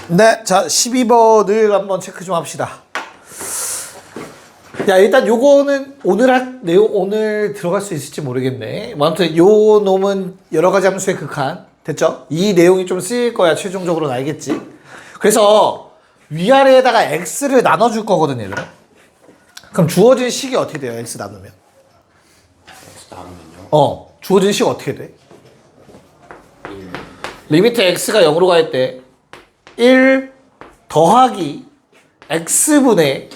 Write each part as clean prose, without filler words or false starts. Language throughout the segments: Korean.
네, 자 12번을 한번 체크 좀 합시다. 야, 일단 요거는 오늘 할 내용 오늘 들어갈 수 있을지 모르겠네. 뭐 아무튼 요 놈은 여러 가지 함수의 극한 됐죠? 이 내용이 좀 쓰일 거야. 최종적으로는 알겠지? 그래서 위아래에다가 x를 나눠줄 거거든, 얘들아. 그럼 주어진 식이 어떻게 돼요? x 나누면? x 나누면요? 주어진 식 어떻게 돼? 리미트 x가 0으로 갈 때 1 더하기 x분의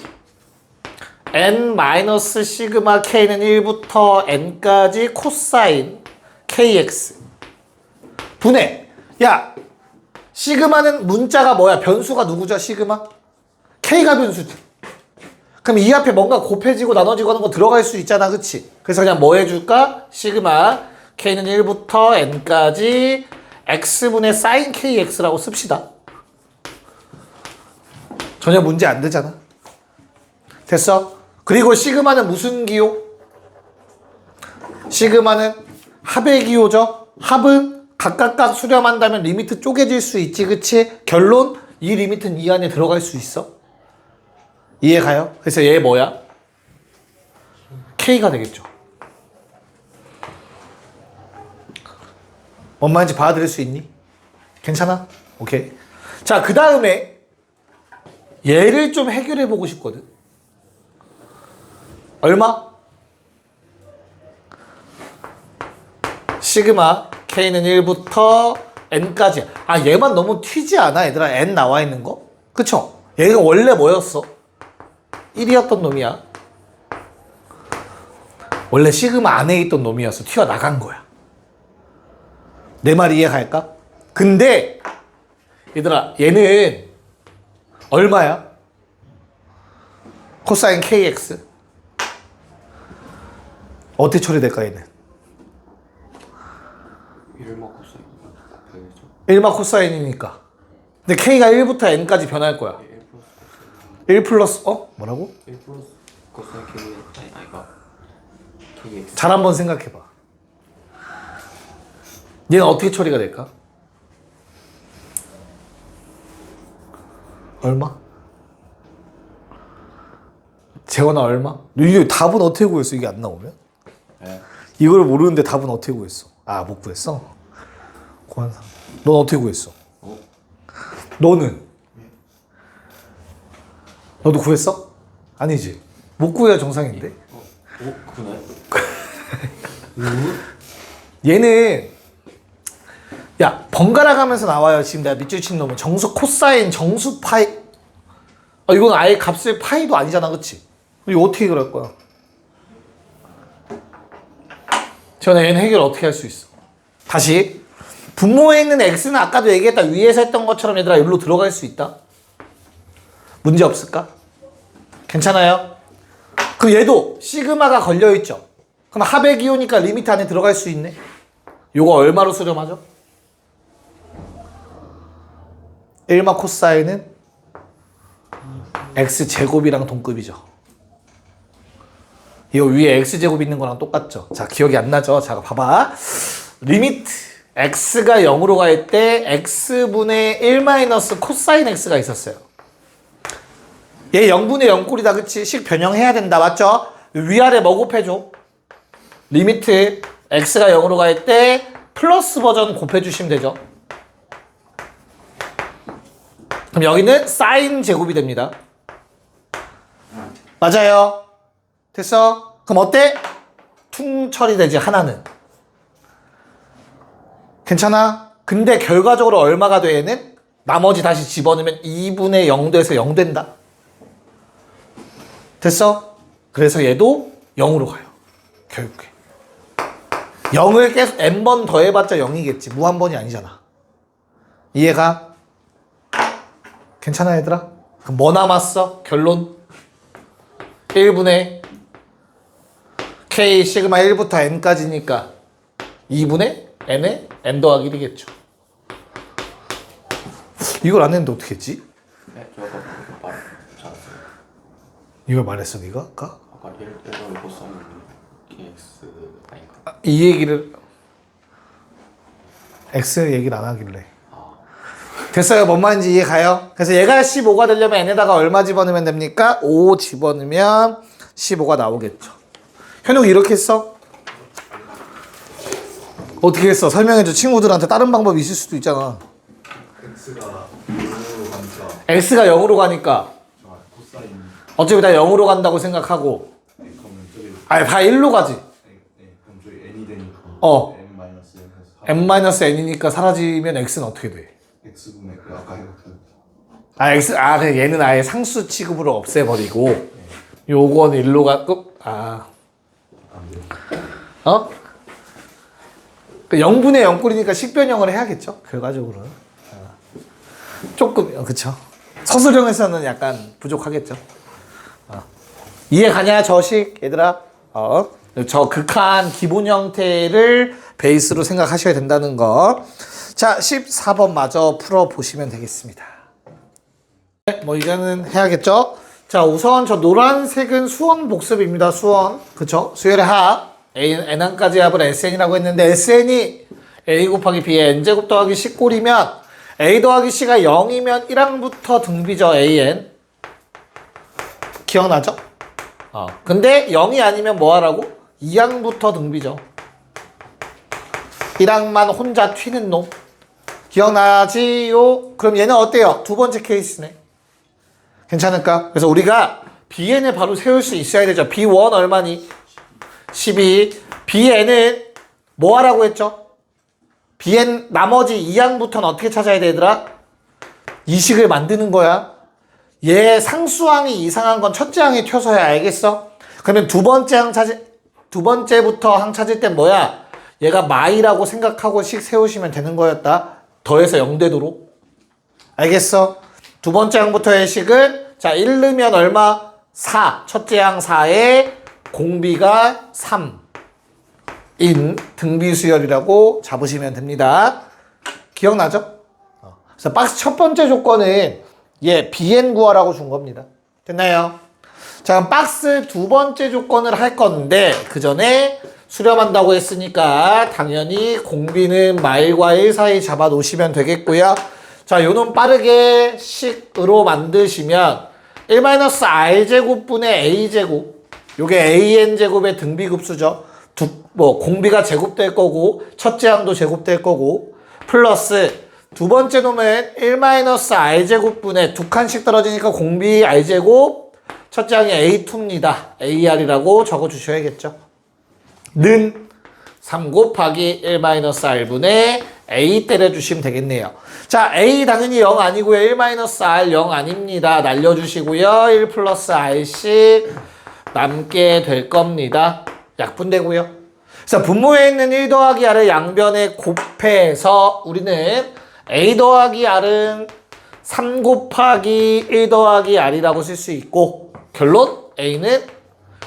n 마이너스 시그마 k는 1부터 n까지 코사인 kx 분의, 야 시그마는 문자가 뭐야? 변수가 누구죠? 시그마? k가 변수지. 그럼 이 앞에 뭔가 곱해지고 나눠지고 하는 거 들어갈 수 있잖아, 그치? 그래서 그냥 뭐 해줄까? 시그마 k는 1부터 n까지 x분의 sin kx라고 씁시다. 전혀 문제 안 되잖아. 됐어? 그리고 시그마는 무슨 기호? 시그마는 합의 기호죠. 합은 각각 수렴한다면 리미트 쪼개질 수 있지, 그치? 결론, 이 리미트는 이 안에 들어갈 수 있어. 이해가요? 그래서 얘 뭐야? K가 되겠죠. 뭔 말인지 받아들일 수 있니? 괜찮아? 오케이. 자, 그 다음에 얘를 좀 해결해 보고 싶거든. 얼마? 시그마 K는 1부터 N까지. 아, 얘만 너무 튀지 않아, 얘들아? N 나와 있는 거? 그쵸? 얘가 원래 뭐였어? 1이었던 놈이야. 원래 시그마 안에 있던 놈이었어. 튀어나간 거야. 내 말 이해갈까? 근데 얘들아, 얘는 얼마야? 코사인 kx 어떻게 처리될까, 얘는? 1마 코사인 곱해야죠. 1마 코사인이니까. 근데 k가 1부터 n까지 변할 거야. 1 플러스 뭐라고? 1 플러스 코사인 k 아이가 kx. 잘 한번 생각해봐. 얘는 어떻게 처리가 될까? 얼마? 재원아 얼마? 이게 답은 어떻게 구했어? 이게 안 나오면? 네. 이걸 모르는데 답은 어떻게 구했어? 아, 못 구했어? 고한상. 넌 어떻게 구했어? 너는? 너도 구했어? 아니지. 못 구해야 정상인데. 그러네. 얘는 야, 번갈아 가면서 나와요. 지금 내가 밑줄 친 놈은 정수 코사인 정수 파이. 아, 이건 아예 값을 파이도 아니잖아, 그치? 이거 어떻게 해결할 거야? 저는 얘는 해결 어떻게 할 수 있어? 다시 분모에 있는 x는 아까도 얘기했다. 위에서 했던 것처럼 얘들아 여기로 들어갈 수 있다. 문제 없을까? 괜찮아요? 그럼 얘도 시그마가 걸려있죠. 그럼 합의 기호니까 리미트 안에 들어갈 수 있네. 요거 얼마로 수렴하죠? 1마 코사인은 x제곱이랑 동급이죠. 이 위에 x제곱 있는 거랑 똑같죠. 자, 기억이 안 나죠? 자, 봐봐. 리미트 x가 0으로 갈 때 x분의 1 마이너스 코사인 x가 있었어요. 얘 0분의 0꼴이다, 그치? 식 변형해야 된다, 맞죠? 위아래 뭐 곱해줘? 리미트 x가 0으로 갈 때 플러스 버전 곱해주시면 되죠. 그럼 여기는 사인 제곱이 됩니다. 맞아요. 됐어? 그럼 어때? 퉁 처리되지, 하나는. 괜찮아? 근데 결과적으로 얼마가 돼, 얘는? 나머지 다시 집어넣으면 2분의 0 돼서 0 된다. 됐어? 그래서 얘도 0으로 가요. 결국에. 0을 계속 n번 더해봤자 0이겠지. 무한번이 아니잖아. 이해가? 괜찮아, 얘들아? 그럼 뭐 남았어? 결론? 1분의 k 시그마 1부터 n까지니까 2분의 n에 n 더하기 1이겠죠. 이걸 안 했는데 어떻게 했지? 네, 저 아까 말했지 않았어요? 이걸 말했어, 네가? 아까? 아까 1번 코사인 kx 아닌가? 이 얘기를 X 얘기를 안 하길래. 됐어요? 뭔 말인지 이해 가요? 그래서 얘가 15가 되려면 n에다가 얼마 집어넣으면 됩니까? 5 집어넣으면 15가 나오겠죠. 현욱이 이렇게 했어? 어떻게 했어? 설명해줘. 친구들한테 다른 방법이 있을 수도 있잖아. x가 0으로 가니까 어차피 다 0으로 간다고 생각하고 아니 다 1로 가지. 그럼 저희 n이 되니까 n-n이니까 사라지면 x는 어떻게 돼? x분의 아까 해봤던 그냥 얘는 아예 상수 취급으로 없애버리고 요건 1로 가고 어? 0분의 0꼴이니까 식변형을 해야겠죠? 결과적으로는 조금 그쵸? 서술형에서는 약간 부족하겠죠? 이해 가냐 저식 얘들아? 저 극한 기본 형태를 베이스로 생각하셔야 된다는 거. 자 14번 마저 풀어보시면 되겠습니다. 뭐 이거는 해야겠죠? 자 우선 저 노란색은 수원 복습입니다. 수원 그쵸? 수열의 합 n항까지 합을 sn이라고 했는데 sn이 a 곱하기 b의 n제곱 더하기 10꼴이면 a 더하기 c가 0이면 1항부터 등비죠. an 기억나죠? 근데 0이 아니면 뭐 하라고? 2항부터 등비죠. 1항만 혼자 튀는 놈 기억나지요? 그럼 얘는 어때요? 두 번째 케이스네. 괜찮을까? 그래서 우리가 bn을 바로 세울 수 있어야 되죠. b1 얼마니? 12. bn은 뭐 하라고 했죠? bn 나머지 2항부터는 어떻게 찾아야 되더라? 이식을 만드는 거야. 얘 상수항이 이상한 건 첫째 항에 튀어서야 알겠어? 그러면 두 번째부터 항 찾을 땐 뭐야? 얘가 마이라고 생각하고 식 세우시면 되는 거였다. 더해서 0 되도록. 알겠어? 두 번째 항부터의 식은 자 1 넣으면 얼마? 4. 첫째 항 4에 공비가 3인 등비수열이라고 잡으시면 됩니다. 기억나죠? 그래서 박스 첫 번째 조건은 얘 bn 구하라고 준 겁니다. 됐나요? 자 그럼 박스 두 번째 조건을 할 건데 그 전에 수렴한다고 했으니까 당연히 공비는 마일과 1 사이 잡아 놓으시면 되겠고요. 자 요놈 빠르게 식으로 만드시면 1-r제곱분의 a제곱 요게 an제곱의 등비급수죠. 공비가 제곱될 거고 첫째 항도 제곱될 거고 플러스 두 번째 놈은 1-r제곱분의 두 칸씩 떨어지니까 공비 r제곱 첫째 항이 a2입니다. ar이라고 적어주셔야겠죠. 는 3 곱하기 1-r분의 a 때려주시면 되겠네요. 자 a 당연히 0 아니고요. 1-r 0 아닙니다. 날려주시고요. 1 플러스 r씩 남게 될 겁니다. 약분되고요. 그래서 분모에 있는 1 더하기 r을 양변에 곱해서 우리는 a 더하기 r은 3 곱하기 1 더하기 r이라고 쓸 수 있고 결론 a는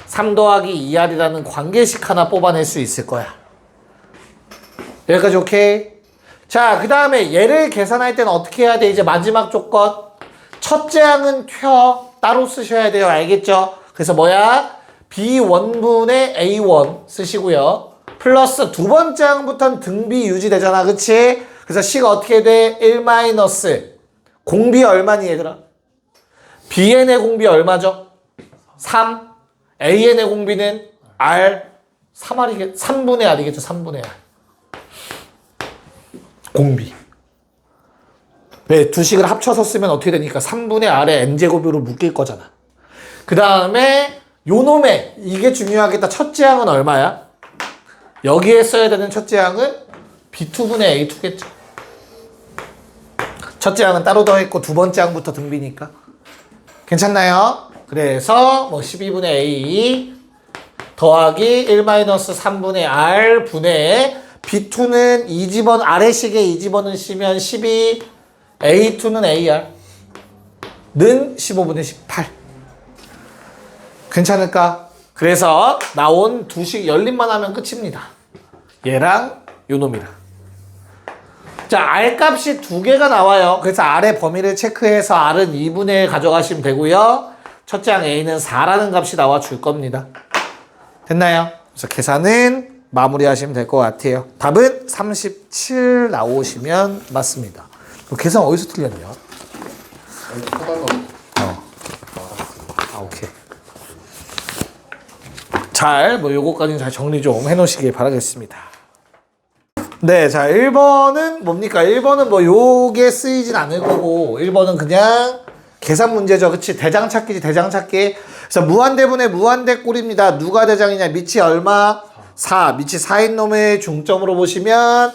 3 더하기 2r이라는 관계식 하나 뽑아낼 수 있을 거야. 여기까지 오케이? 자, 그 다음에 얘를 계산할 때는 어떻게 해야 돼? 이제 마지막 조건. 첫째 항은 따로 쓰셔야 돼요. 알겠죠? 그래서 뭐야? B1분의 A1 쓰시고요. 플러스 두 번째 항부터는 등비 유지되잖아. 그치? 그래서 C가 어떻게 돼? 1 마이너스. 공비 얼마니 얘들아? Bn의 공비 얼마죠? 3. AN의 공비는 R 3분의 R이겠죠. 3분의 R. 공비. 왜? 두 식을 합쳐서 쓰면 어떻게 되니까 3분의 R의 N제곱으로 묶일 거잖아. 그 다음에 요놈의 이게 중요하겠다. 첫째 항은 얼마야? 여기에 써야 되는 첫째 항은 B2분의 A2겠죠. 첫째 항은 따로 더했고 두 번째 항부터 등비니까. 괜찮나요? 그래서 뭐 12분의 A 더하기 1-3분의 R 분의 B2는 아래 식에 2집어는 C면 12 A2는 AR 는 15분의 18 괜찮을까? 그래서 나온 두 식 열림만 하면 끝입니다. 얘랑 요놈이랑. 자, R 값이 두 개가 나와요. 그래서 R의 범위를 체크해서 R은 2분의 1 가져가시면 되고요. 첫째 항 A는 4라는 값이 나와 줄 겁니다. 됐나요? 그래서 계산은 마무리하시면 될 것 같아요. 답은 37 나오시면 맞습니다. 계산 어디서 틀렸냐? 하다가 아, 오케이. 잘, 뭐, 요거까지는 잘 정리 좀 해놓으시길 바라겠습니다. 네, 자, 1번은 뭡니까? 1번은 뭐, 요게 쓰이진 않을 거고, 1번은 그냥 계산 문제죠. 그치? 대장 찾기지, 대장 찾기. 그래서 무한대분의 무한대꼴입니다. 누가 대장이냐? 밑이 얼마? 4. 밑이 4인 놈의 중점으로 보시면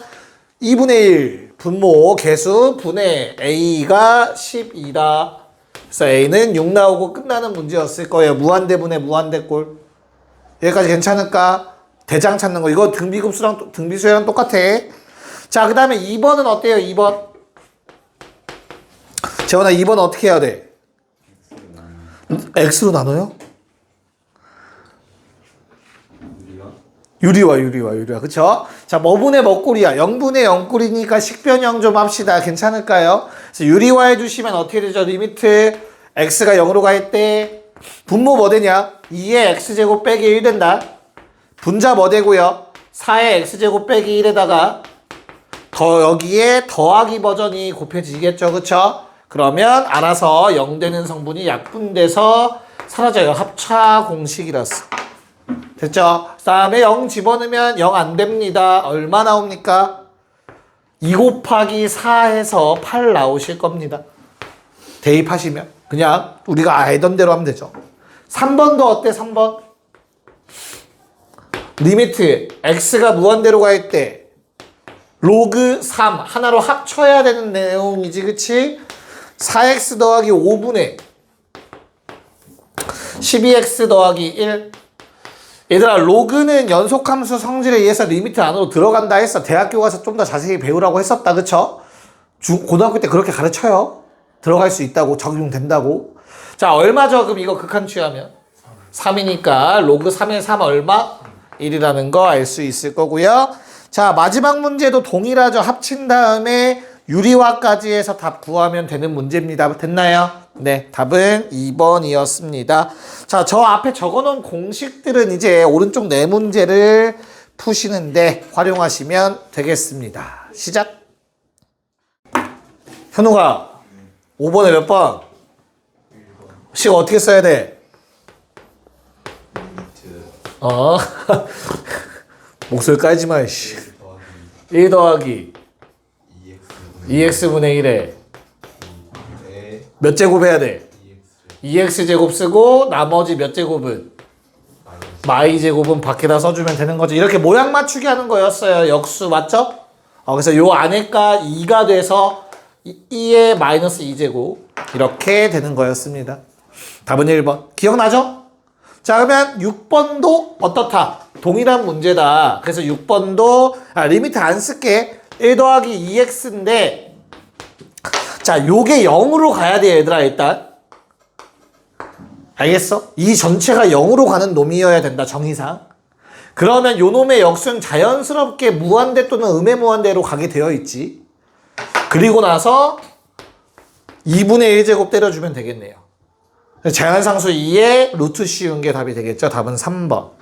2분의 1. 분모, 개수, 분의 A가 12다. 그래서 A는 6 나오고 끝나는 문제였을 거예요. 무한대분의 무한대꼴. 여기까지 괜찮을까? 대장 찾는 거. 이거 등비급수랑, 등비수랑 똑같아. 자, 그 다음에 2번은 어때요? 2번. 재원아, 2번 어떻게 해야 돼? X로 나눠요? 유리와. 그쵸? 자, 뭐분의 뭐꼴이야? 0분의 0꼴이니까 식변형 좀 합시다. 괜찮을까요? 그래서 유리화 해주시면 어떻게 되죠? 리미트 X가 0으로 갈 때 분모 뭐 되냐? 2의 X제곱 빼기 1 된다. 분자 뭐 되고요? 4의 X제곱 빼기 1에다가 여기에 더하기 버전이 곱해지겠죠. 그쵸? 그러면 알아서 0 되는 성분이 약분돼서 사라져요. 합차 공식이라서. 됐죠? 그 다음에 0 집어넣으면 0 안 됩니다. 얼마 나옵니까? 2 곱하기 4에서 8 나오실 겁니다. 대입하시면. 그냥 우리가 알던 대로 하면 되죠. 3번도 어때? 3번. 리미트 x가 무한대로 갈 때 로그 3 하나로 합쳐야 되는 내용이지. 그치? 4x 더하기 5분의 12x 더하기 1. 얘들아, 로그는 연속함수 성질에 의해서 리미트 안으로 들어간다 했어. 대학교 가서 좀 더 자세히 배우라고 했었다. 그쵸? 고등학교 때 그렇게 가르쳐요. 들어갈 수 있다고, 적용된다고. 자, 얼마죠? 그럼 이거 극한 취하면 3이니까 로그 3의 3 얼마? 1이라는 거 알 수 있을 거고요. 자, 마지막 문제도 동일하죠. 합친 다음에 유리화까지 해서 답 구하면 되는 문제입니다. 됐나요? 네, 답은 2번이었습니다. 자, 저 앞에 적어놓은 공식들은 이제 오른쪽 네 문제를 푸시는데 활용하시면 되겠습니다. 시작. 현우가 5번에 몇 번? 식 어떻게 써야 돼? 목소리 깔지 마, 씨. 1 더하기 2x분의 1에 몇 제곱 해야 돼? 2x 제곱 쓰고 나머지 몇 제곱은? 마이 제곱은 밖에다 써주면 되는 거죠. 이렇게 모양 맞추기 하는 거였어요. 역수 맞죠? 그래서 요 안에가 2가 돼서 2의 마이너스 2제곱 이렇게 되는 거였습니다. 답은 1번. 기억나죠? 자, 그러면 6번도 어떻다? 동일한 문제다. 그래서 6번도 리미트 안 쓸게. 1 더하기 2x인데 자, 요게 0으로 가야 돼, 얘들아. 일단 알겠어? 이 전체가 0으로 가는 놈이어야 된다, 정의상. 그러면 요 놈의 역수는 자연스럽게 무한대 또는 음의 무한대로 가게 되어 있지. 그리고 나서 2분의 1제곱 때려주면 되겠네요. 자연상수 2에 루트 씌운 게 답이 되겠죠. 답은 3번.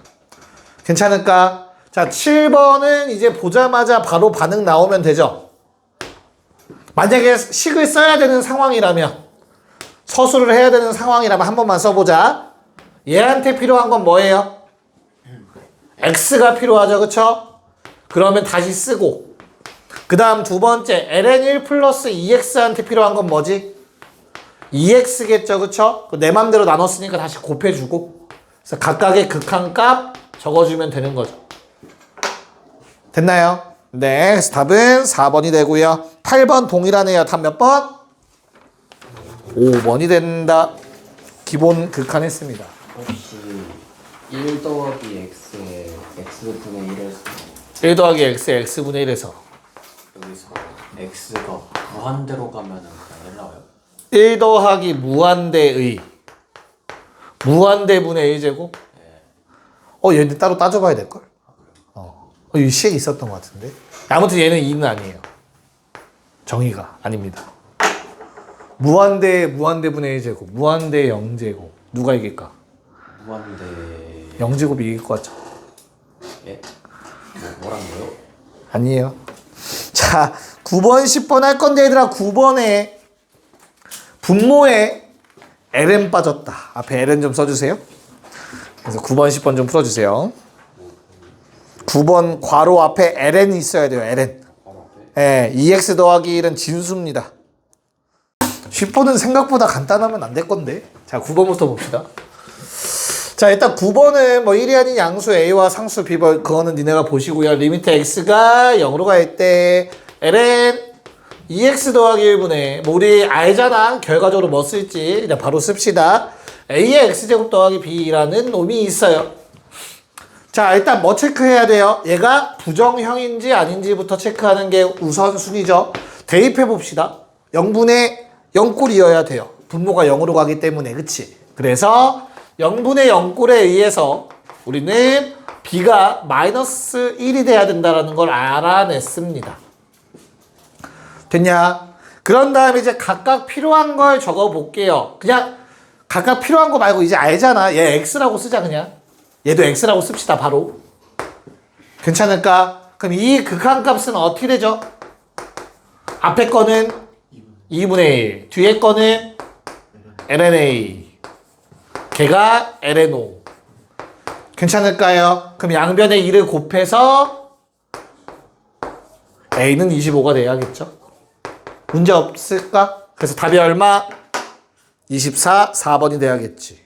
괜찮을까? 자, 7번은 이제 보자마자 바로 반응 나오면 되죠. 만약에 식을 써야 되는 상황이라면, 서술을 해야 되는 상황이라면 한 번만 써보자. 얘한테 필요한 건 뭐예요? x가 필요하죠. 그쵸? 그러면 다시 쓰고, 그 다음 두 번째 ln1 플러스 2x한테 필요한 건 뭐지? 2x겠죠. 그쵸? 내 맘대로 나눴으니까 다시 곱해주고, 그래서 각각의 극한값 적어주면 되는 거죠. 됐나요? 네, 그래서 답은 4번이 되고요. 8번 동일하네요. 답 몇 번? 5번이 된다. 기본 극한했습니다. 혹시 1 더하기 x에 x분의 1에서 1 더하기 x의 x분의 1에서 여기서 x가 무한대로 가면은 그냥 1 나와요? 1 더하기 무한대의 무한대분의 1제곱? 얘는 따로 따져봐야 될걸? 이 시에 있었던 것 같은데. 아무튼 얘는 2는 아니에요. 정의가 아닙니다. 무한대분의 1제곱, 무한대 0제곱. 누가 이길까? 무한대 0제곱이 이길 것 같죠? 예? 뭐란 거요? 아니에요. 자, 9번, 10번 할 건데 얘들아 9번에 분모에 ln 빠졌다. 앞에 ln 좀 써주세요. 그래서 9번, 10번 좀 풀어주세요. 9번 괄호 앞에 ln이 있어야 돼요. ln. 예, 2x 더하기 1은 진수입니다. 10번은 생각보다 간단하면 안 될 건데. 자, 9번부터 봅시다. 자, 일단 9번은 뭐 1이 아닌 양수 a와 상수 b, 그거는 니네가 보시고요. 리미트 x가 0으로 갈 때 ln 2x 더하기 1분의 뭐 우리 알잖아. 결과적으로 뭐 쓸지 그냥 바로 씁시다. a의 x제곱 더하기 b라는 놈이 있어요. 자, 일단 뭐 체크해야 돼요? 얘가 부정형인지 아닌지부터 체크하는 게 우선순위죠. 대입해 봅시다. 0분의 0꼴이어야 돼요. 분모가 0으로 가기 때문에. 그치? 그래서 0분의 0꼴에 의해서 우리는 b가 마이너스 1이 돼야 된다는 걸 알아냈습니다. 됐냐? 그런 다음에 이제 각각 필요한 걸 적어 볼게요. 그냥 각각 필요한 거 말고 이제 알잖아. 얘 x라고 쓰자 그냥. 얘도 x라고 씁시다 바로. 괜찮을까? 그럼 이 극한값은 어떻게 되죠? 앞에 거는 2분의 1, 뒤에 거는 ln-a, 걔가 ln-o. 괜찮을까요? 그럼 양변에 2를 곱해서 a는 25가 돼야겠죠? 문제 없을까? 그래서 답이 얼마? 24, 4번이 돼야겠지.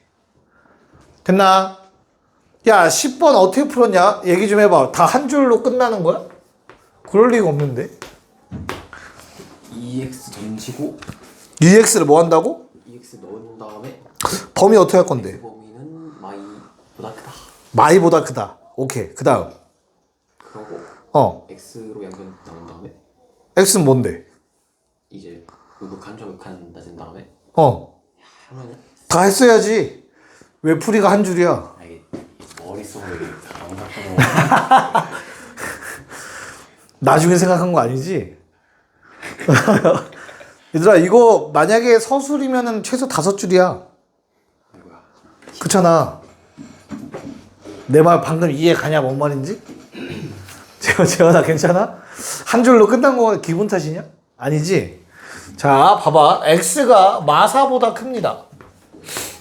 됐나? 야, 10번 어떻게 풀었냐? 얘기 좀 해봐. 다 한 줄로 끝나는 거야? 그럴 리가 없는데. 2x 던지고 2x를 뭐 한다고? 2x 넣은 다음에 범위 어떻게 할 건데? 범위는 마이보다 크다. 마이보다 크다. 오케이. 그 다음. 그러고 x로 양변 나온 다음에 x는 뭔데? 이제 극한 좌극한 낮은 다음에 하면은 다 했어야지. 왜 풀이가 한 줄이야? 이게 머릿속으로 안 나중에 생각한 거 아니지? 얘들아, 이거 만약에 서술이면은 최소 5줄이야. 그렇잖아. 내 말 방금 이해 가냐, 뭔 말인지? 재현아, 괜찮아? 한 줄로 끝난 거 기분 탓이냐? 아니지? 자, 봐봐. x가 마사보다 큽니다.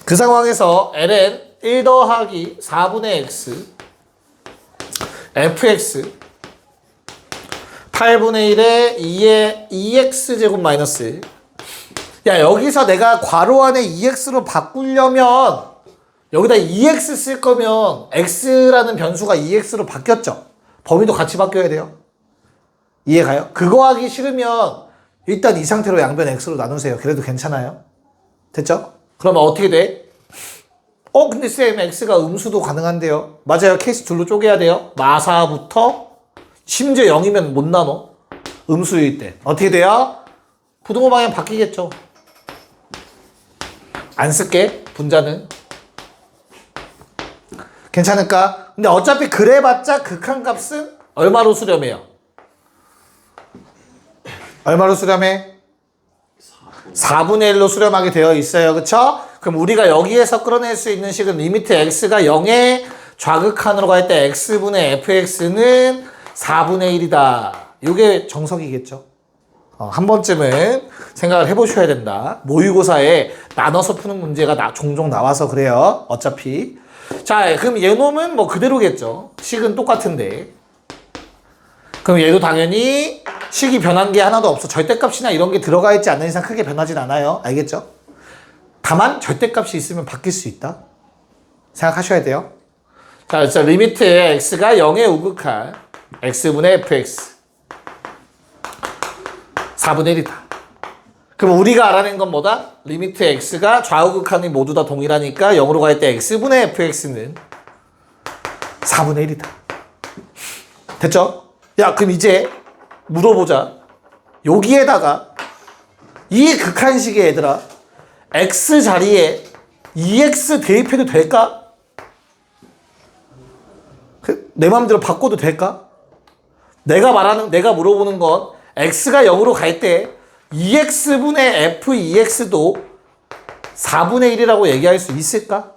그 상황에서 ln 1 더하기 4분의 x fx 8분의 1에 2의 2x 제곱 마이너스 1. 야, 여기서 내가 괄호 안에 2x로 바꾸려면 여기다 2x 쓸 거면 x라는 변수가 2x로 바뀌었죠. 범위도 같이 바뀌어야 돼요. 이해가요? 그거 하기 싫으면 일단 이 상태로 양변 x로 나누세요. 그래도 괜찮아요. 됐죠? 그러면 어떻게 돼? 근데 쌤 x가 음수도 가능한데요. 맞아요. 케이스 둘로 쪼개야 돼요. 마사부터 심지어 0이면 못 나눠. 음수일 때. 어떻게 돼요? 부등호 방향 바뀌겠죠. 안 쓸게. 분자는. 괜찮을까? 근데 어차피 그래봤자 극한값은 얼마로 수렴해요? 얼마로 수렴해? 4분의 1로 수렴하게 되어 있어요. 그쵸? 그럼 우리가 여기에서 끌어낼 수 있는 식은 리미트 x가 0의 좌극한으로 갈 때 x분의 fx는 4분의 1이다. 이게 정석이겠죠. 한 번쯤은 생각을 해보셔야 된다. 모의고사에 나눠서 푸는 문제가 종종 나와서 그래요. 어차피. 자, 그럼 얘놈은 뭐 그대로겠죠. 식은 똑같은데. 그럼 얘도 당연히 식이 변한 게 하나도 없어. 절대값이나 이런 게 들어가 있지 않는 이상 크게 변하진 않아요. 알겠죠? 다만 절대값이 있으면 바뀔 수 있다. 생각하셔야 돼요. 자, 그래서 리미트 x가 0에 우극한 x분의 fx 4분의 1이다. 그럼 우리가 알아낸 건 뭐다? 리미트 x가 좌우극한이 모두 다 동일하니까 0으로 갈 때 x분의 fx는 4분의 1이다. 됐죠? 야, 그럼 이제 물어보자. 여기에다가 이 극한식의 얘들아 x 자리에 2x 대입해도 될까? 내 마음대로 바꿔도 될까? 내가 물어보는 건 x가 0으로 갈 때 2x분의 f2x도 4분의 1이라고 얘기할 수 있을까?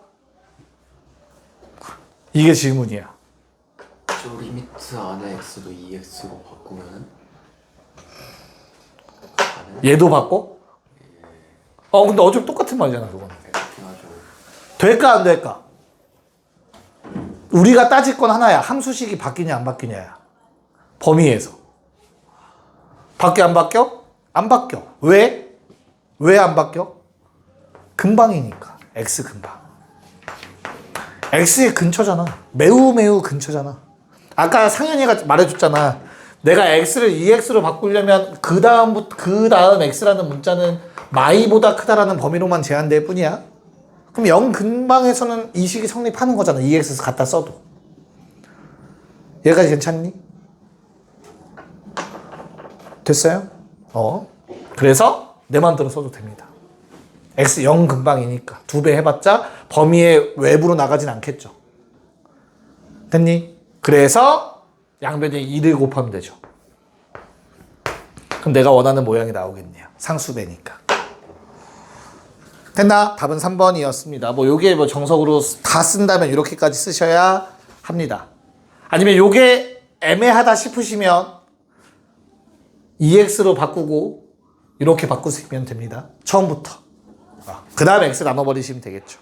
이게 질문이야. 저 리미트 안에 x도 2x로 바꾸면은 얘도 받고? 근데 어차피 똑같은 말이잖아, 그거는. 그렇긴 하죠. 될까, 안 될까? 우리가 따질 건 하나야. 함수식이 바뀌냐, 안 바뀌냐야. 범위에서. 바뀌어, 안 바뀌어? 안 바뀌어. 왜? 왜 안 바뀌어? 근방이니까. x 근방. x의 근처잖아. 매우 매우 근처잖아. 아까 상현이가 말해줬잖아. 내가 x를 2x로 바꾸려면 그 다음 x라는 문자는 마이보다 크다라는 범위로만 제한될 뿐이야. 그럼 0 근방에서는 이 식이 성립하는 거잖아. 2x 갖다 써도. 얘까지 괜찮니? 됐어요? 그래서 내 마음대로 써도 됩니다. x 0 근방이니까 2배 해봤자 범위의 외부로 나가진 않겠죠. 됐니? 그래서 양변에 2를 곱하면 되죠. 그럼 내가 원하는 모양이 나오겠네요. 상수배니까. 됐나? 답은 3번이었습니다. 뭐 요게 뭐 정석으로 다 쓴다면 이렇게까지 쓰셔야 합니다. 아니면 요게 애매하다 싶으시면 2x로 바꾸고 이렇게 바꾸시면 됩니다. 처음부터. 그 다음에 x 나눠버리시면 되겠죠.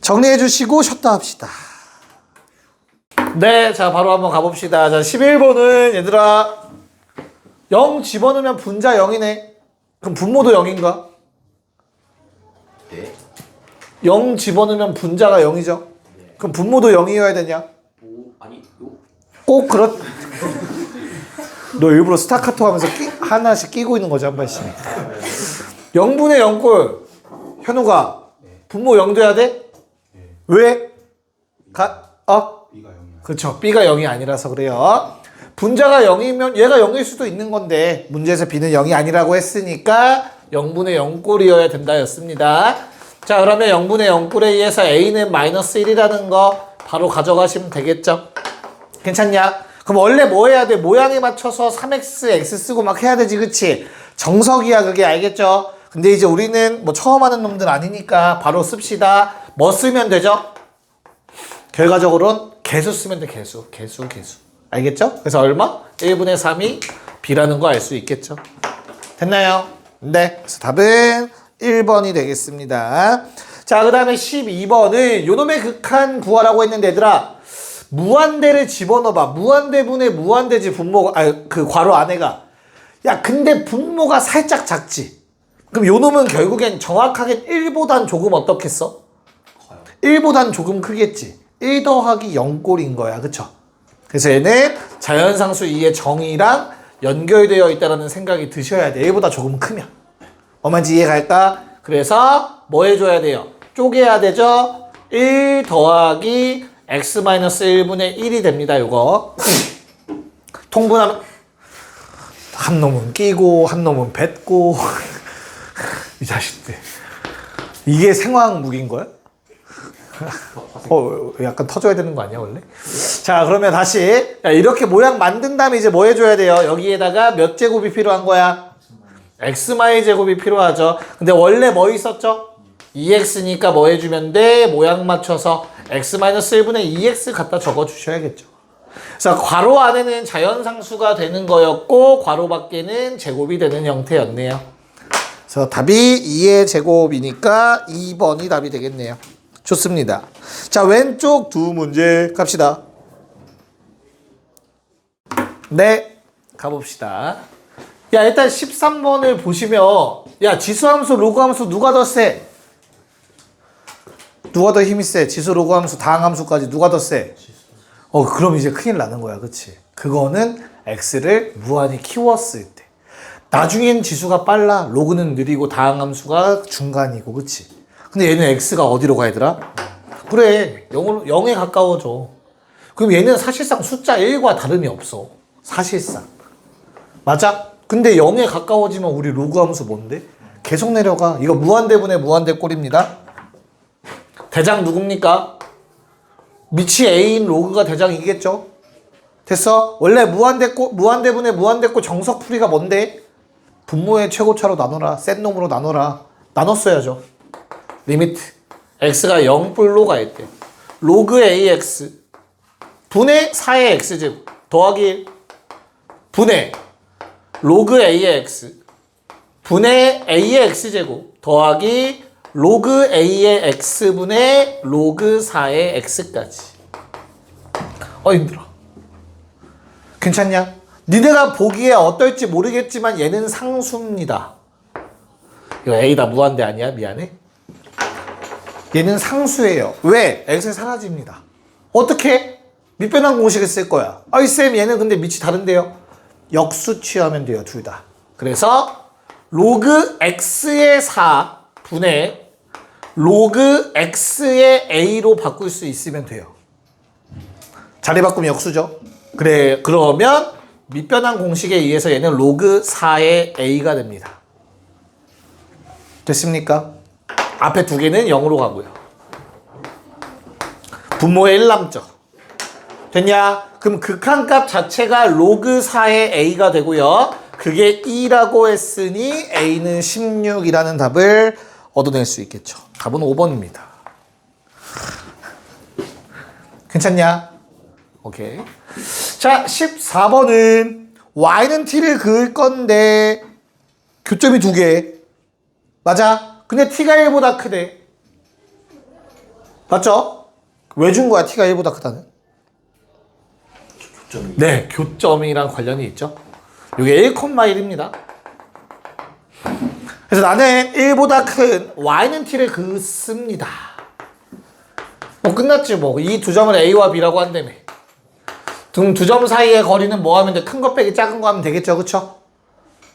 정리해 주시고 쉬었다 합시다. 네, 자 바로 한번 가봅시다. 자 11번은 얘들아 0 집어넣으면 분자 0이네. 그럼 분모도 0인가? 네. 0 집어넣으면 분자가 0이죠. 네. 그럼 분모도 0이어야 되냐? 아니 요. 꼭 너 일부러 스타카토 하면서 하나씩 끼고 있는 거지 한 번씩. 0분의 0꼴 현우가 분모 0 돼야 돼? 왜? B가 0이야. 그렇죠. B가 0이 아니라서 그래요. 분자가 0이면 얘가 0일 수도 있는 건데 문제에서 B는 0이 아니라고 했으니까 0분의 0꼴이어야 된다였습니다. 자 그러면 0분의 0꼴에 의해서 A는 마이너스 1이라는 거 바로 가져가시면 되겠죠. 괜찮냐? 그럼 원래 뭐 해야 돼? 모양에 맞춰서 3x, x 쓰고 막 해야 되지, 그치? 정석이야, 그게 알겠죠? 근데 이제 우리는 뭐 처음 하는 놈들 아니니까 바로 씁시다. 뭐 쓰면 되죠? 결과적으로는 개수 쓰면 돼, 개수. 알겠죠? 그래서 얼마? 1분의 3이 b라는 거 알 수 있겠죠? 됐나요? 네. 그래서 답은 1번이 되겠습니다. 자, 그 다음에 12번은 요놈의 극한 구하라고 했는데 얘들아 무한대를 집어넣어봐. 무한대분의 무한대지 분모가 그 괄호 안에가. 야 근데 분모가 살짝 작지. 그럼 요놈은 결국엔 정확하게 1보단 조금 어떻겠어? 1보단 조금 크겠지. 1 더하기 0꼴인 거야. 그쵸? 그래서 얘는 자연상수 2의 정의랑 연결되어 있다는 생각이 드셔야 돼. 1보다 조금 크면. 뭐만지 이해갈까? 그래서 뭐 해줘야 돼요? 쪼개야 되죠? 1 더하기 x-1분의 1이 됩니다. 요거 통분하면 한 놈은 끼고 한 놈은 뱉고 이 자식들 이게 생화학 무기인 거야? 약간 터져야 되는 거 아니야 원래? 자 그러면 다시 이렇게 모양 만든 다음에 이제 뭐 해줘야 돼요? 여기에다가 몇 제곱이 필요한 거야? xy 제곱이 필요하죠. 근데 원래 뭐 있었죠? 2x니까 뭐 해주면 돼? 모양 맞춰서 x-1분의 2x 갖다 적어주셔야겠죠. 그래서 괄호 안에는 자연상수가 되는 거였고 괄호 밖에는 제곱이 되는 형태였네요. 그래서 답이 2의 제곱이니까 2번이 답이 되겠네요. 좋습니다. 자 왼쪽 두 문제 갑시다. 네 가봅시다. 야 일단 13번을 보시면 야 지수함수 로그함수 누가 더 세? 누가 더 힘이 세? 지수 로그함수 다항함수까지 누가 더 세? 그럼 이제 큰일 나는 거야. 그치? 그거는 x를 무한히 키웠을 때. 나중엔 지수가 빨라. 로그는 느리고 다항함수가 중간이고. 그치? 근데 얘는 x가 어디로 가 얘들아? 그래 0에 가까워져. 그럼 얘는 사실상 숫자 1과 다름이 없어. 사실상. 맞아? 근데 0에 가까워지면 우리 로그함수 뭔데? 계속 내려가. 이거 무한대분의 무한대꼴입니다. 대장 누굽니까? 밑이 A인 로그가 대장이겠죠? 됐어? 원래 무한대분의 무한대꼴 정석풀이가 뭔데? 분모의 최고차로 나눠라. 센 놈으로 나눠라. 나눴어야죠. 리미트. x가 0뿔로 가 있대. 로그 ax 분의 4의 x제곱 더하기 1 분의 로그 a의 x 분의 a의 x제곱 더하기 로그 a의 x분의 로그 4의 x까지. 힘들어. 괜찮냐? 니네가 보기에 어떨지 모르겠지만 얘는 상수입니다. 이거 a다 무한대 아니야? 미안해. 얘는 상수예요. 왜? x가 사라집니다. 어떻게? 밑변환 공식을 쓸 거야. 쌤 얘는 근데 밑이 다른데요? 역수 취하면 돼요. 둘 다. 그래서 로그 x의 4 분의 로그 x의 a로 바꿀 수 있으면 돼요. 자리 바꾸면 역수죠. 그래, 그러면 밑변환 공식에 의해서 얘는 로그 4의 a가 됩니다. 됐습니까? 앞에 두 개는 0으로 가고요. 분모에 1 남죠. 됐냐? 그럼 극한값 자체가 로그 4의 a가 되고요. 그게 2라고 했으니 a는 16이라는 답을 얻어낼 수 있겠죠. 답은 5번입니다. 괜찮냐? 오케이. 자, 14번은 y는 t를 그을 건데 교점이 2개. 맞아? 근데 t가 1보다 크대. 맞죠? 왜 준 거야? t가 1보다 크다는? 교점이. 네, 교점이랑 관련이 있죠. 이게 1,1입니다. 그래서 나는 1보다 큰 y는 t를 긋습니다. 끝났지 뭐. 이 두 점을 a와 b라고 한다며. 두 점 사이의 거리는 뭐 하면 돼? 큰 거 빼기 작은 거 하면 되겠죠. 그쵸?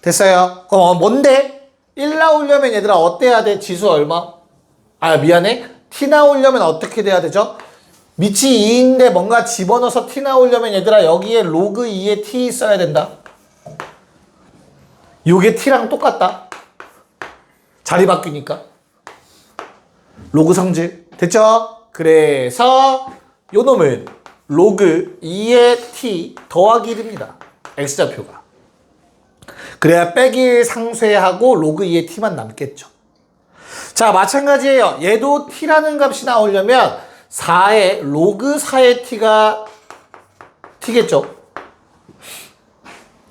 됐어요. 그럼 뭔데? 1 나오려면 얘들아 어때야 돼? 지수 얼마? 미안해. t 나오려면 어떻게 돼야 되죠? 밑이 2인데 뭔가 집어넣어서 t 나오려면 얘들아 여기에 로그 2에 t 있어야 된다. 요게 t랑 똑같다. 자리 바뀌니까. 로그 성질. 됐죠? 그래서 요 놈은 로그 2의 t 더하기 1입니다. x좌표가. 그래야 빼기 1 상쇄하고 로그 2의 t만 남겠죠. 자, 마찬가지예요. 얘도 t라는 값이 나오려면 4의 로그 4의 t가 t겠죠.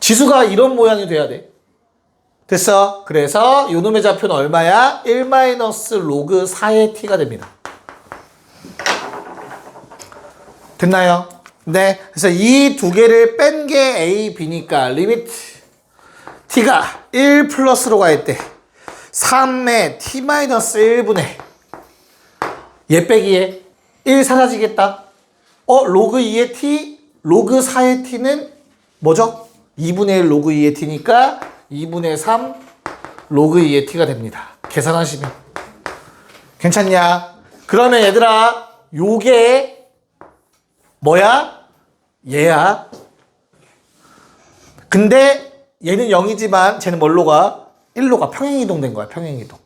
지수가 이런 모양이 돼야 돼. 됐어? 그래서 요 놈의 좌표는 얼마야? 1 마이너스 로그 4의 t가 됩니다. 됐나요? 네. 그래서 이 두 개를 뺀 게 a, b니까 리미트 t가 1 플러스로 갈 때 3의 t 마이너스 1분의 얘 빼기에 1 사라지겠다. 로그 2의 t, 로그 4의 t는 뭐죠? 2분의 1 로그 2의 t니까 2분의 3 로그 2의 t가 됩니다. 계산하시면. 괜찮냐? 그러면 얘들아 요게 뭐야? 얘야. 근데 얘는 0이지만 쟤는 뭘로 가? 1로 가. 평행이동 된 거야. 평행이동.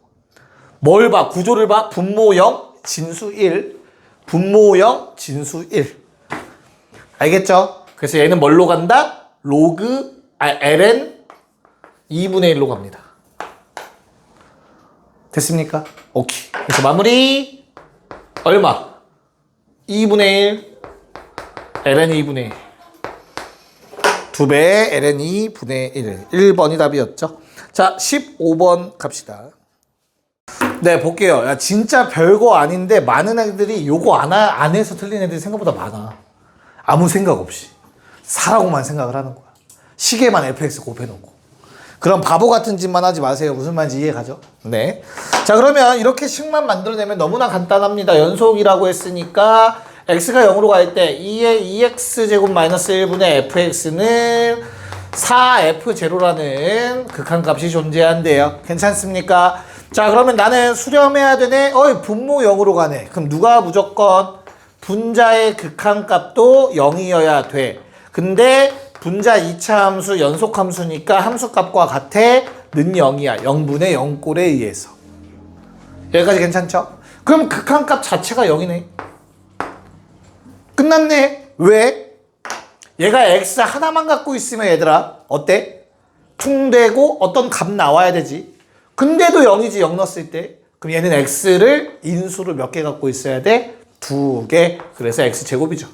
뭘 봐? 구조를 봐. 분모 0, 진수 1. 분모 0, 진수 1. 알겠죠? 그래서 얘는 뭘로 간다? 로그, ln 2분의 1로 갑니다. 됐습니까? 오케이. 그래서 마무리. 얼마? 2분의 1. ln 2분의 1. 2배 ln 2분의 1. 1번이 답이었죠. 자, 15번 갑시다. 네, 볼게요. 야, 진짜 별거 아닌데 많은 애들이 요거 안 해서 틀린 애들이 생각보다 많아. 아무 생각 없이. 사라고만 생각을 하는 거야. 시계만 fx 곱해놓고. 그런 바보 같은 짓만 하지 마세요. 무슨 말인지 이해가죠? 네. 자, 그러면 이렇게 식만 만들어내면 너무나 간단합니다. 연속이라고 했으니까 x가 0으로 갈 때 2의 2x제곱 마이너스 1분의 fx는 4f0라는 극한값이 존재한대요. 괜찮습니까? 자, 그러면 나는 수렴해야 되네. 분모 0으로 가네. 그럼 누가 무조건 분자의 극한값도 0이어야 돼. 근데 분자 2차 함수 연속 함수니까 함수값과 같아. 는 0이야. 0분의 0꼴에 의해서. 여기까지 괜찮죠? 그럼 극한값 자체가 0이네. 끝났네. 왜? 얘가 x 하나만 갖고 있으면 얘들아 어때? 퉁되고 어떤 값 나와야 되지. 근데도 0이지. 0 넣었을 때. 그럼 얘는 x를 인수로 몇 개 갖고 있어야 돼? 2개. 그래서 x제곱이죠.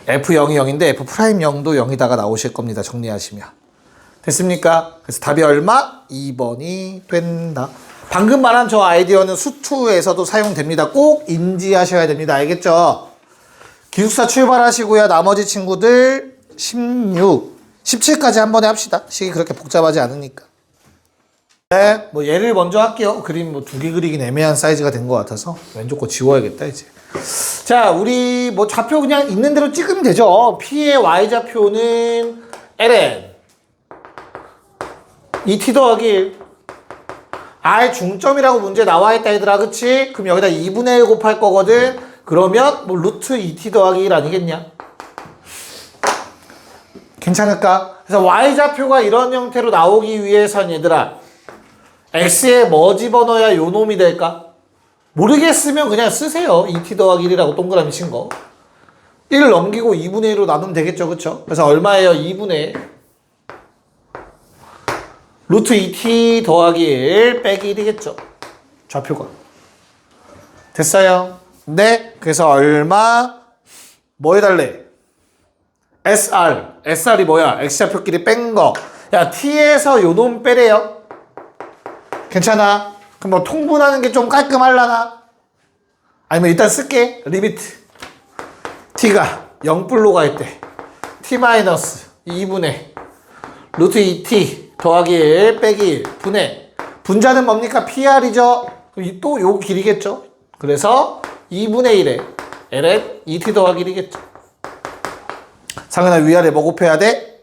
f0이 0인데 f'0도 0이다가 나오실 겁니다. 정리하시면. 됐습니까? 그래서 답이 얼마? 2번이 된다. 방금 말한 저 아이디어는 수투에서도 사용됩니다. 꼭 인지하셔야 됩니다. 알겠죠? 기숙사 출발하시고요. 나머지 친구들 16, 17까지 한 번에 합시다. 식이 그렇게 복잡하지 않으니까. 네, 뭐 얘를 먼저 할게요. 그림 뭐 2개 그리긴 애매한 사이즈가 된 것 같아서 왼쪽 거 지워야겠다 이제. 자, 우리 뭐 좌표 그냥 있는 대로 찍으면 되죠. P의 Y좌표는 ln ET 더하기 1 R 중점이라고 문제 나와 있다 얘들아. 그치? 그럼 여기다 2분의 1 곱할 거거든. 그러면 뭐 루트 2t 더하기 1 아니겠냐? 괜찮을까? 그래서 Y좌표가 이런 형태로 나오기 위해선 얘들아 X에 뭐 집어넣어야 요 놈이 될까? 모르겠으면 그냥 쓰세요. 2t 더하기 1이라고 동그라미 친 거. 1 넘기고 2분의 1로 나누면 되겠죠. 그쵸? 그래서 얼마예요? 2분의 1. 루트 2t 더하기 1 빼기 1이겠죠. 좌표가. 됐어요? 네. 그래서 얼마? 뭐 해달래? SR. SR이 뭐야? X좌표끼리 뺀 거. 야, t에서 요 놈 빼래요. 괜찮아? 그럼 뭐 통분하는 게 좀 깔끔할라나? 아니면 일단 쓸게. 리미트. t가 0불로 갈 때 t 마이너스 2분의 루트 2t 더하기 1 빼기 1 분의 분자는 뭡니까? PR이죠? 그럼 또 요 길이겠죠? 그래서 2분의 1에 ln 2t 더하기 1이겠죠? 상은아 위아래 뭐 곱해야 돼?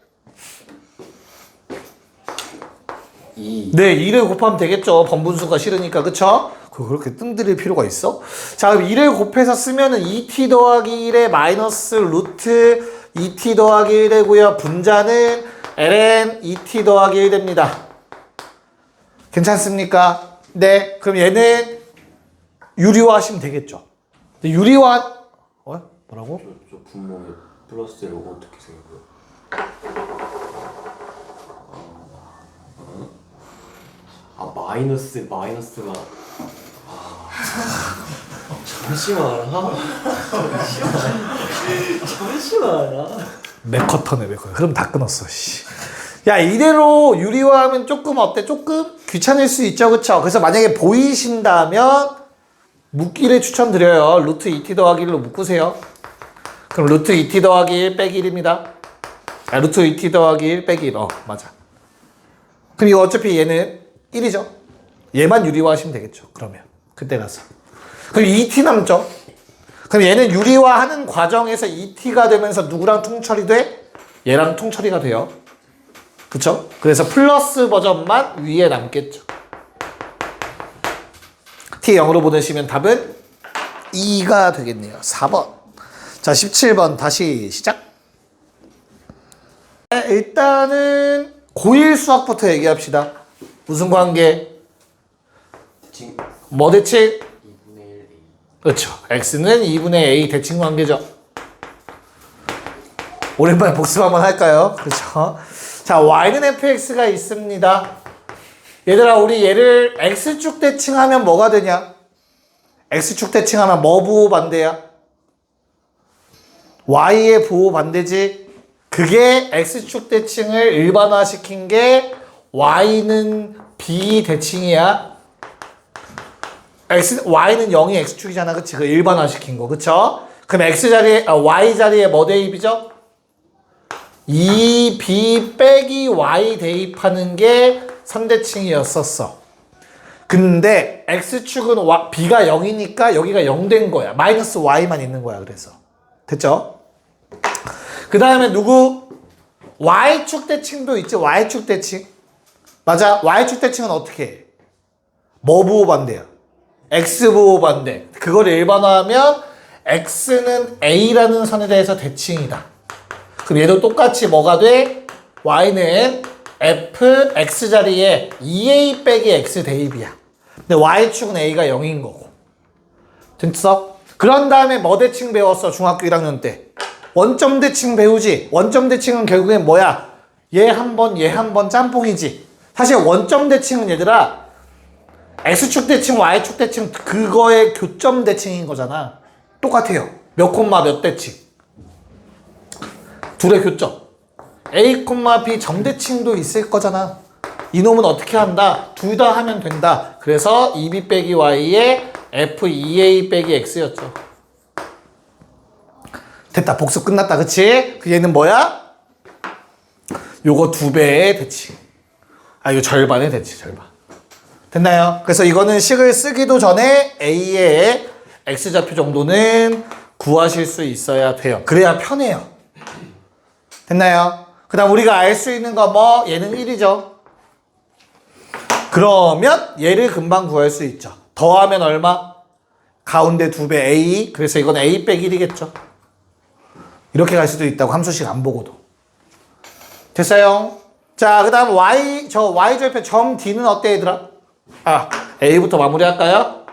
2. 네, 2를 곱하면 되겠죠. 번분수가 싫으니까, 그쵸? 그렇게 뜸들일 필요가 있어? 자, 그럼 2를 곱해서 쓰면은 2t 더하기 1에 마이너스 루트 2t 더하기 1 되고요. 분자는 ln 2t 더하기 1 됩니다. 괜찮습니까? 네, 그럼 얘는 유리화 하시면 되겠죠. 근데 유리화, 뭐라고? 저 분모에 플러스 요거 어떻게 생겨요? 마이너스가 잠시만. 맥커터네, 맥커터. 그럼 다 끊었어, 씨. 야, 이대로 유리화하면 조금 어때? 조금 귀찮을 수 있죠, 그쵸? 그래서 만약에 보이신다면 묶기를 추천드려요. 루트 2t 더하기 1로 묶으세요. 그럼 루트 2t 더하기 1 빼기 1입니다. 아, 루트 2t 더하기 1 빼기 1. 맞아. 그럼 이거 어차피 얘는 1이죠. 얘만 유리화하시면 되겠죠. 그러면 그때 가서. 그럼 2t 남죠. 그럼 얘는 유리화하는 과정에서 2t가 되면서 누구랑 통처리 돼? 얘랑 통처리가 돼요. 그쵸? 그래서 플러스 버전만 위에 남겠죠. t 0으로 보내시면 답은 2가 되겠네요. 4번. 자, 17번 다시 시작. 일단은 고1 수학부터 얘기합시다. 무슨 관계? 대칭 뭐 대칭? 2분의 1 A. 그렇죠. x는 2분의 a 대칭 관계죠. 오랜만에 복습 한번 할까요? 그렇죠. 자, y는 fx가 있습니다. 얘들아, 우리 얘를 x축 대칭하면 뭐가 되냐? x축 대칭하면 뭐 부호 반대야? y의 부호 반대지. 그게 x축 대칭을 일반화시킨 게 y는 b 대칭이야. y는 0이 x축이잖아. 그치? 그 일반화시킨 거. 그쵸? 그럼 x 자리에, y 자리에 뭐 대입이죠? 2b 빼기 y 대입하는 게 선대칭이었었어. 근데 x축은 b가 0이니까 여기가 0 된 거야. 마이너스 y만 있는 거야. 그래서. 됐죠? 그 다음에 누구? y축 대칭도 있지. y축 대칭. 맞아. y축 대칭은 어떻게 해? 뭐 부호 반대야? x 부호 반대. 그걸 일반화하면 x는 a라는 선에 대해서 대칭이다. 그럼 얘도 똑같이 뭐가 돼? y는 f x 자리에 2a 빼기 x 대입이야. 근데 y축은 a가 0인 거고. 됐어? 그런 다음에 뭐 대칭 배웠어? 중학교 1학년 때. 원점 대칭 배우지. 원점 대칭은 결국엔 뭐야? 얘 한 번, 얘 한 번 짬뽕이지. 사실 원점 대칭은 얘들아 x축 대칭, y축 대칭 그거의 교점 대칭인 거잖아. 똑같아요. 몇 콤마 몇 대칭. 둘의 교점. A, B 정대칭도 있을 거잖아. 이놈은 어떻게 한다? 둘 다 하면 된다. 그래서 2B 빼기 Y에 F2A 빼기 X였죠. 됐다. 복습 끝났다. 그치? 그 얘는 뭐야? 요거 2배의 대칭. 아, 이거 절반의 대칭, 절반. 됐나요? 그래서 이거는 식을 쓰기도 전에 A의 X좌표 정도는 구하실 수 있어야 돼요. 그래야 편해요. 됐나요? 그 다음 우리가 알 수 있는 거 뭐? 얘는 1이죠. 그러면 얘를 금방 구할 수 있죠. 더하면 얼마? 가운데 2배 A. 그래서 이건 A 빼기 1이겠죠. 이렇게 갈 수도 있다고 함수식 안 보고도. 됐어요? 자, 그 다음 Y절표 점 D는 어때 얘들아? 아, A부터 마무리할까요?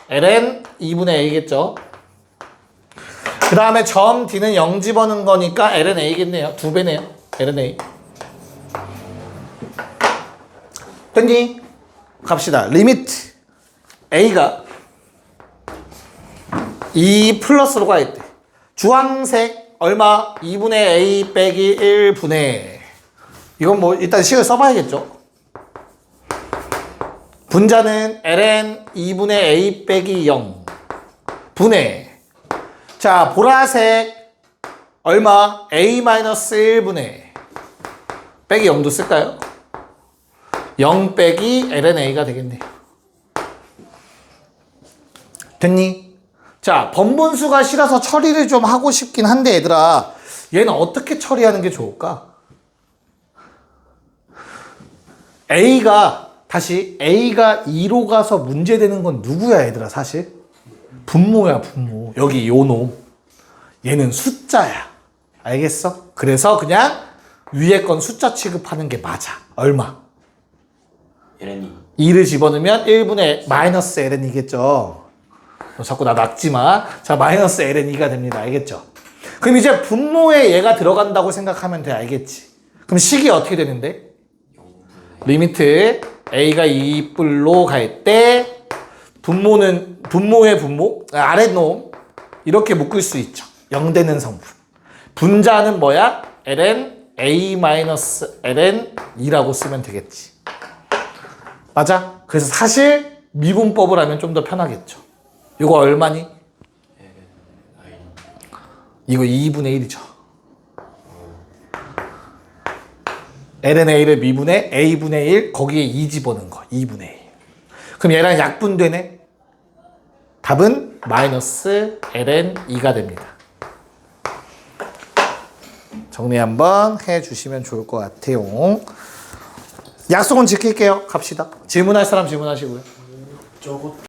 ln 2분의 A겠죠. 그 다음에 점 D는 0 집어넣은 거니까 ln A겠네요. 2배네요. ln A. 됐니? 갑시다. 리미트 A가 2 플러스로 가야 돼. 주황색 얼마? 2분의 A 빼기 1분의 이건 뭐 일단 식을 써봐야겠죠. 분자는 ln 2분의 A 빼기 0 분의 자 보라색 얼마? A 마이너스 1분의 빼기 0도 쓸까요? 0 빼기 ln A가 되겠네요. 됐니? 자 번분수가 싫어서 처리를 좀 하고 싶긴 한데 얘들아 얘는 어떻게 처리하는 게 좋을까? A가 2로 가서 문제되는 건 누구야 얘들아 사실? 분모야 분모. 여기 요 놈. 얘는 숫자야. 알겠어? 그래서 그냥 위에 건 숫자 취급하는 게 맞아. 얼마? ln 2를 집어넣으면 1분의 마이너스 ln 2겠죠. 너 자꾸 나 낙지 마. 자 마이너스 ln 2가 됩니다. 알겠죠? 그럼 이제 분모에 얘가 들어간다고 생각하면 돼. 알겠지? 그럼 식이 어떻게 되는데? 리미트 A가 2뿔로 갈 때 분모의 분모 아랫놈 이렇게 묶을 수 있죠. 0 되는 성분. 분자는 뭐야? ln A 마이너스 ln 2라고 쓰면 되겠지. 맞아? 그래서 사실 미분법을 하면 좀 더 편하겠죠. 이거 얼마니? 이거 2분의 1이죠. ln A를 미분의 A분의 1 거기에 2 집어넣은 거 2분의 1. 그럼 얘랑 약분되네. 답은 마이너스 ln 2가 됩니다. 정리 한번 해주시면 좋을 것 같아요. 약속은 지킬게요. 갑시다. 질문할 사람 질문하시고요. 저거